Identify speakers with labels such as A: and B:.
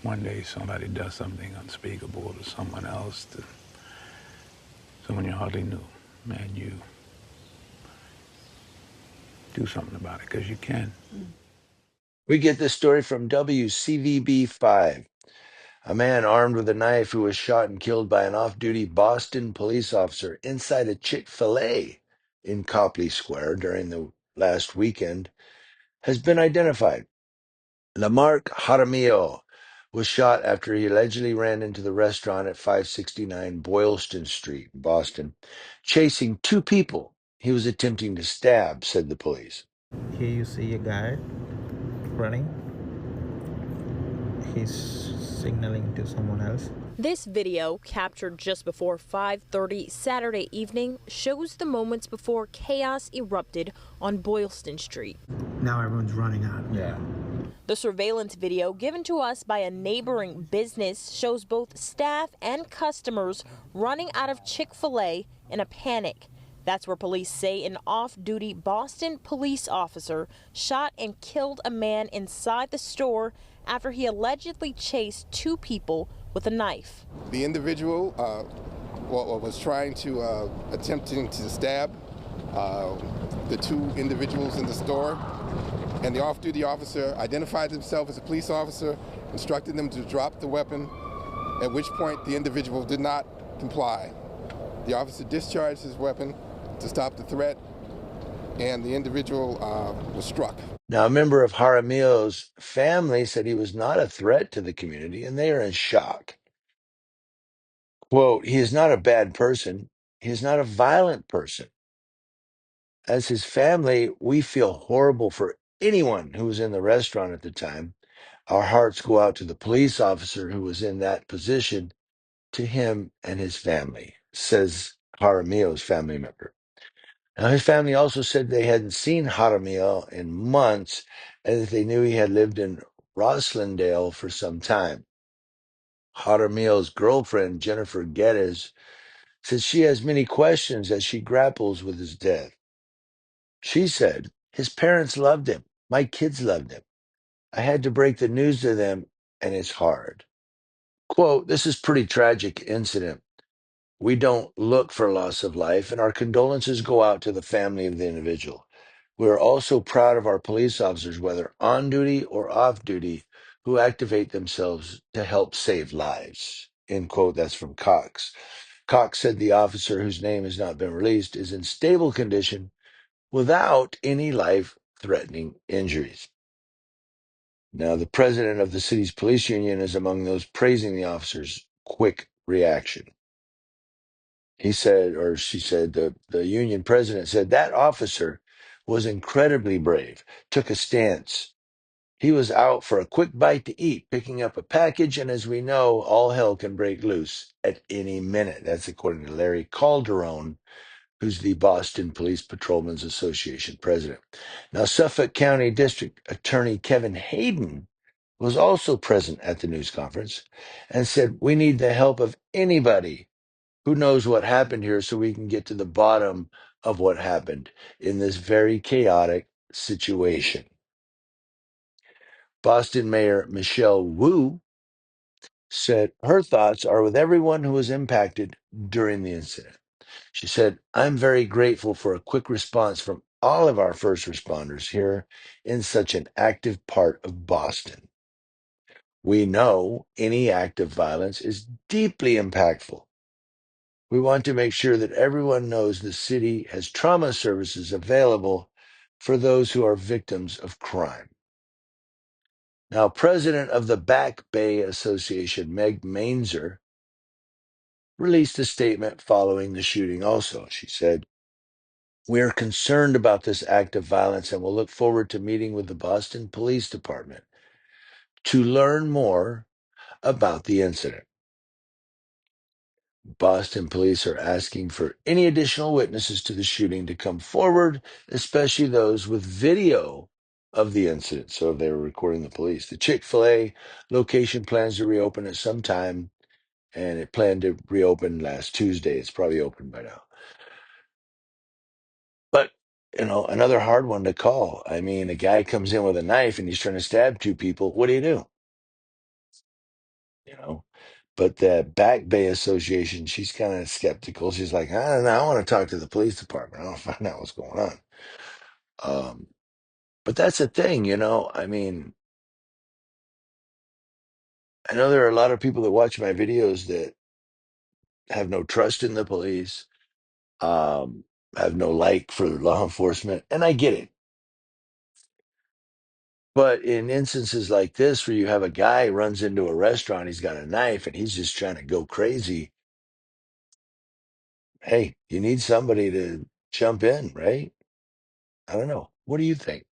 A: one day somebody does something unspeakable to someone else, to someone you hardly knew, and you do something about it because you can.
B: We get this story from WCVB 5. A man armed with a knife who was shot and killed by an off-duty Boston police officer inside a Chick-Fil-A in Copley Square during the last weekend has been identified. Lamarck Jaramillo was shot after he allegedly ran into the restaurant at 569 Boylston Street, Boston, chasing two people he was attempting to stab, said the police.
C: Here you see a guy running. He's signaling to someone else.
D: This video, captured just before 5:30 Saturday evening, shows the moments before chaos erupted on Boylston Street.
C: Now everyone's running out. Yeah.
D: The surveillance video given to us by a neighboring business shows both staff and customers running out of Chick-Fil-A in a panic. That's where police say an off-duty Boston police officer shot and killed a man inside the store after he allegedly chased two people with a knife.
E: The individual was trying to attempting to stab the two individuals in the store, and the off-duty officer identified himself as a police officer, instructed them to drop the weapon, at which point the individual did not comply. The officer discharged his weapon to stop the threat, and the individual was struck.
B: Now, a member of Jaramillo's family said he was not a threat to the community, and they are in shock. Quote, he is not a bad person. He is not a violent person. As his family, we feel horrible for anyone who was in the restaurant at the time. Our hearts go out to the police officer who was in that position, to him and his family, says Jaramillo's family member. Now, his family also said they hadn't seen Jaramillo in months and that they knew he had lived in Roslindale for some time. Jaramillo's girlfriend, Jennifer Geddes, says she has many questions as she grapples with his death. She said, his parents loved him. My kids loved him. I had to break the news to them, and it's hard. Quote, this is pretty tragic incident. We don't look for loss of life, and our condolences go out to the family of the individual. We are also proud of our police officers, whether on duty or off duty, who activate themselves to help save lives. End quote. That's from Cox. Cox said the officer, whose name has not been released, is in stable condition without any life-threatening injuries. Now, the president of the city's police union is among those praising the officer's quick reaction. He said, or she said, the union president said, that officer was incredibly brave, took a stance. He was out for a quick bite to eat, picking up a package, and as we know, all hell can break loose at any minute. That's according to Larry Calderon, who's the Boston Police Patrolmen's Association president. Now, Suffolk County District Attorney Kevin Hayden was also present at the news conference and said, we need the help of anybody who knows what happened here so we can get to the bottom of what happened in this very chaotic situation. Boston Mayor Michelle Wu said her thoughts are with everyone who was impacted during the incident. She said, I'm very grateful for a quick response from all of our first responders here in such an active part of Boston. We know any act of violence is deeply impactful. We want to make sure that everyone knows the city has trauma services available for those who are victims of crime. Now, president of the Back Bay Association, Meg Mainzer, released a statement following the shooting also. She said, we are concerned about this act of violence and will look forward to meeting with the Boston Police Department to learn more about the incident. Boston police are asking for any additional witnesses to the shooting to come forward, especially those with video of the incident. So they were recording the police. The Chick-fil-A location plans to reopen at some time, and it planned to reopen last Tuesday. It's probably open by now. But, another hard one to call. I mean, a guy comes in with a knife and he's trying to stab two people. What do you do? you know. But the Back Bay Association, she's kind of skeptical. She's like, I don't know, I want to talk to the police department. I want to find out what's going on. Um, but that's the thing, you know. I mean, I know there are a lot of people that watch my videos that have no trust in the police, um, have no like for law enforcement, and I get it. But in instances like this, where you have a guy runs into a restaurant, he's got a knife, and he's just trying to go crazy. Hey, you need somebody to jump in, right? I don't know. What do you think?